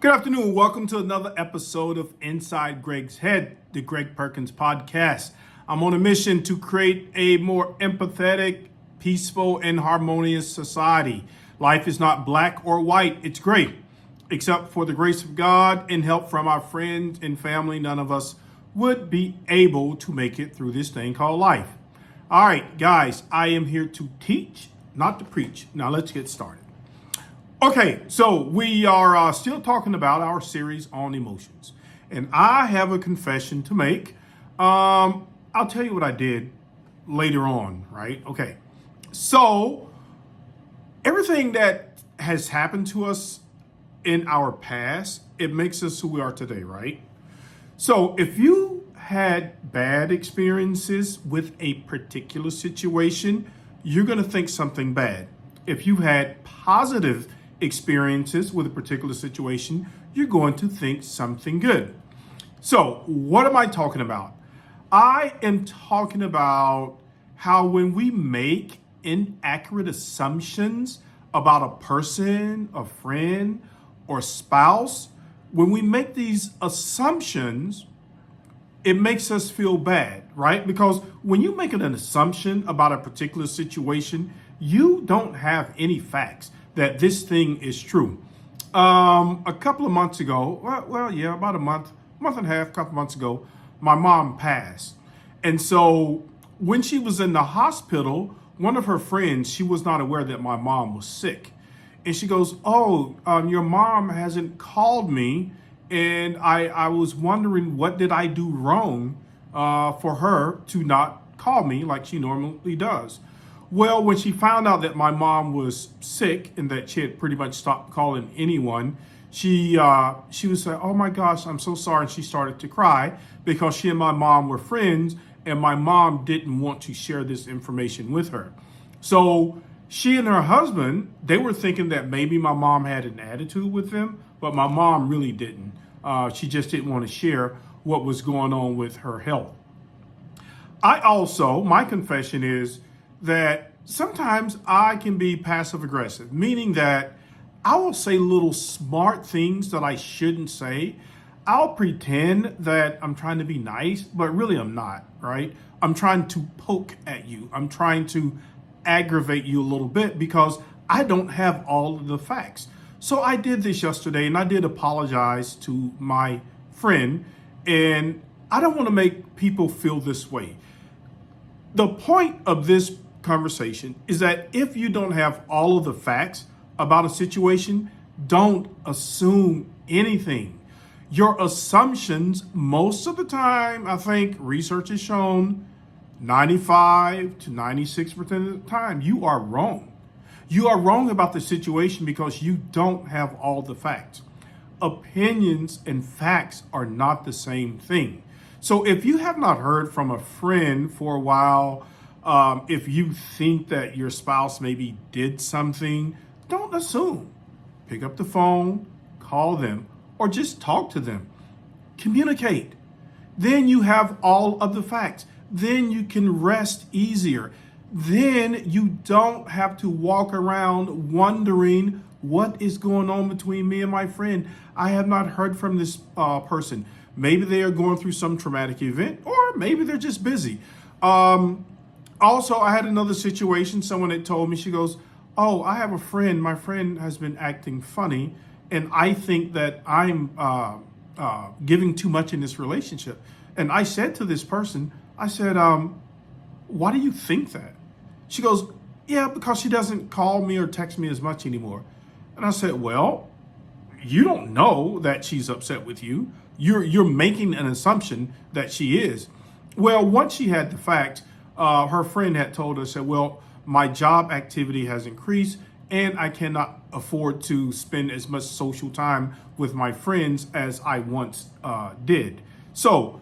Good afternoon. Welcome to another episode of Inside Greg's Head, the Greg Perkins podcast. I'm on a mission to create a more empathetic, peaceful, and harmonious society. Life is not black or white, it's gray. Except for the grace of God and help from our friends and family, none of us would be able to make it through this thing called life. All right, guys, I am here to teach, not to preach. Now let's get started. Okay, so we are still talking about our series on emotions. And I have a confession to make. I'll tell you what I did later on, right? Okay, so everything that has happened to us in our past, it makes us who we are today, right? So if you had bad experiences with a particular situation, you're going to think something bad. If you had positive experiences with a particular situation, you're going to think something good. So what am I talking about? I am talking about how when we make inaccurate assumptions about a person, a friend, or spouse, when we make these assumptions, it makes us feel bad, right? Because when you make an assumption about a particular situation, you don't have any facts that this thing is true. A couple of months ago, about a month and a half, couple months ago, my mom passed. And so when she was in the hospital, one of her friends, she was not aware that my mom was sick. And she goes, your mom hasn't called me. And I was wondering, what did I do wrong for her to not call me like she normally does? Well, when she found out that my mom was sick and that she had pretty much stopped calling anyone, she was like, "Oh my gosh, I'm so sorry." And she started to cry because she and my mom were friends and my mom didn't want to share this information with her. So she and her husband, they were thinking that maybe my mom had an attitude with them, but my mom really didn't. She just didn't want to share what was going on with her health. My confession is that sometimes I can be passive aggressive, meaning that I will say little smart things that I shouldn't say. I'll pretend that I'm trying to be nice, but really I'm not, right? I'm trying to poke at you. I'm trying to aggravate you a little bit because I don't have all of the facts. So I did this yesterday and I did apologize to my friend, and I don't want to make people feel this way. The point of this conversation is that if you don't have all of the facts about a situation, don't assume anything. Your assumptions, most of the time, I think research has shown 95 to 96% of the time, you are wrong. You are wrong about the situation because you don't have all the facts. Opinions and facts are not the same thing. So if you have not heard from a friend for a while, if you think that your spouse maybe did something, don't assume. Pick up the phone, call them, or just talk to them. Communicate. Then you have all of the facts. Then you can rest easier. Then you don't have to walk around wondering what is going on between me and my friend. I have not heard from this person. Maybe they are going through some traumatic event, or maybe they're just busy. Also, I had another situation. Someone had told me, she goes, I have a friend. My friend has been acting funny, and I think that I'm giving too much in this relationship. And I said to this person, I said, why do you think that? She goes, yeah, because she doesn't call me or text me as much anymore. And I said, well, you don't know that she's upset with you. You're making an assumption that she is. Well, once she had the facts, her friend had told her, said, well, my job activity has increased and I cannot afford to spend as much social time with my friends as I once did. So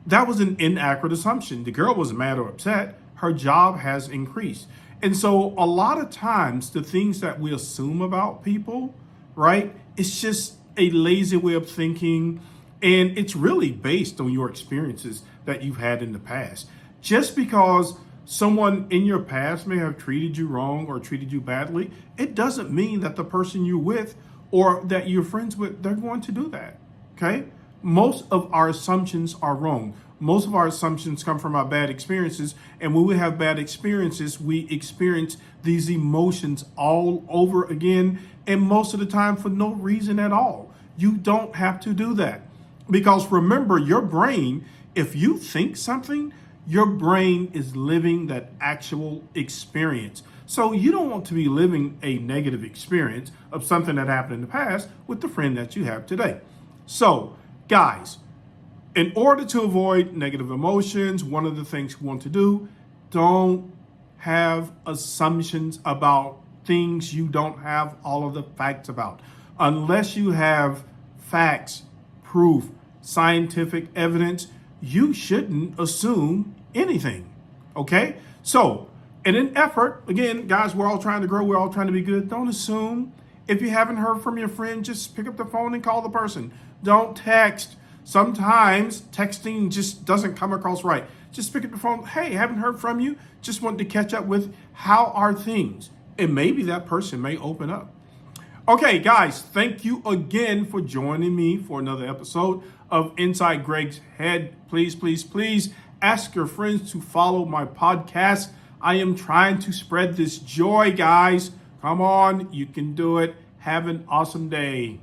that was an inaccurate assumption. The girl wasn't mad or upset. Her job has increased. And so a lot of times the things that we assume about people, right, it's just a lazy way of thinking. And it's really based on your experiences that you've had in the past. Just because someone in your past may have treated you wrong or treated you badly, it doesn't mean that the person you're with or that you're friends with, they're going to do that. Okay? Most of our assumptions are wrong. Most of our assumptions come from our bad experiences. And when we have bad experiences, we experience these emotions all over again. And most of the time for no reason at all. You don't have to do that. Because remember, your brain, if you think something, your brain is living that actual experience. So you don't want to be living a negative experience of something that happened in the past with the friend that you have today. So, guys, in order to avoid negative emotions, one of the things you want to do, don't have assumptions about things you don't have all of the facts about. Unless you have facts, proof, scientific evidence, you shouldn't assume anything. Okay? So, in an effort, again, guys, we're all trying to grow, we're all trying to be good. Don't assume. If you haven't heard from your friend, just pick up the phone and call the person. Don't text. Sometimes texting just doesn't come across right. Just pick up the phone. Hey, haven't heard from you. Just wanted to catch up with how are things? And maybe that person may open up. Okay, guys, thank you again for joining me for another episode of Inside Greg's Head. Please, please, please ask your friends to follow my podcast. I am trying to spread this joy, guys. Come on, you can do it. Have an awesome day.